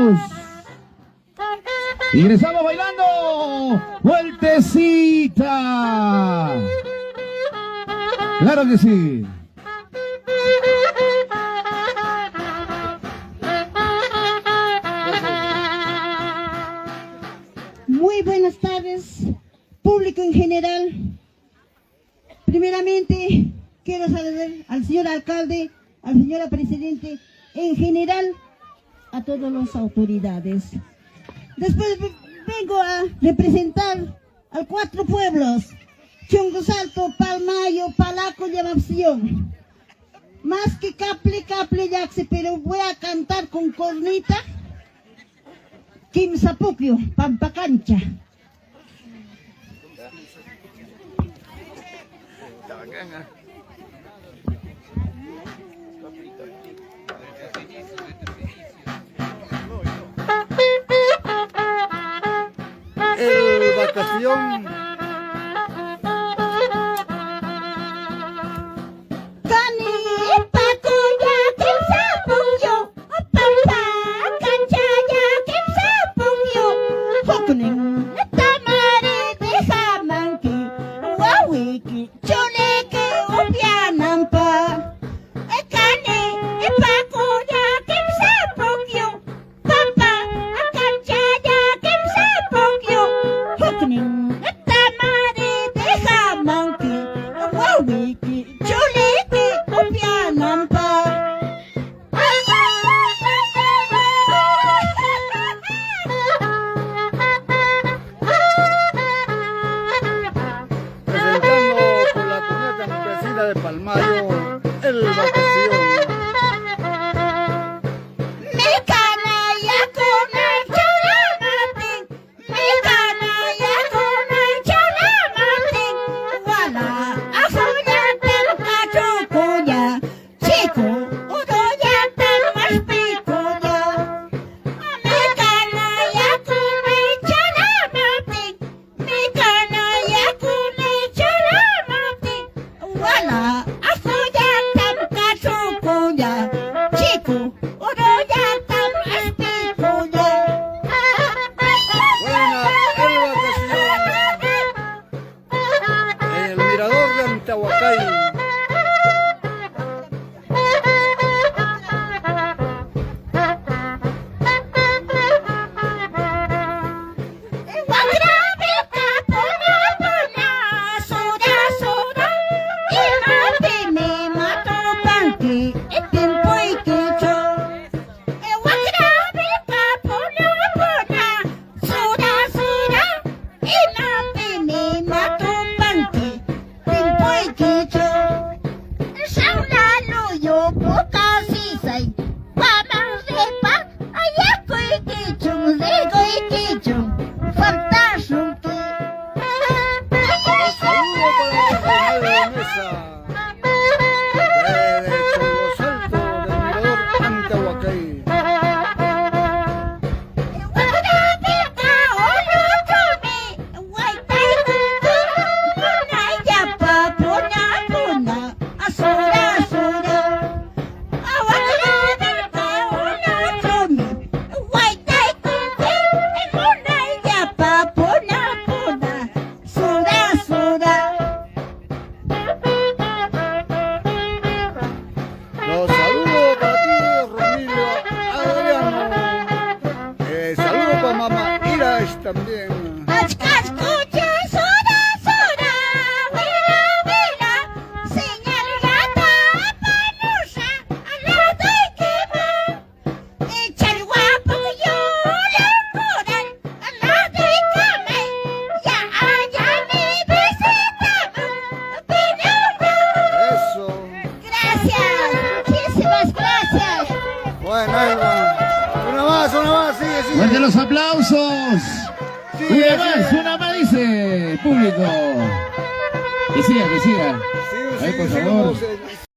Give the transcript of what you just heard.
aplausos. Ingresamos bailando vueltecita. Claro que sí. Muy buenas tardes, público en general. Primeramente, quiero saludar al señor alcalde, al señor presidente, en general, a todas las autoridades. Después vengo a representar a 4 pueblos: Chongosalto, Palmayo, Palaco y Amapción. Más que caple, yaxe, pero voy a cantar con cornita. Quimsapuquio, Pampacancha. El vacación. De Palmayo, el vacación. También. Fuerte los aplausos. Sí, una más dice público. Que siga. Ahí, por favor.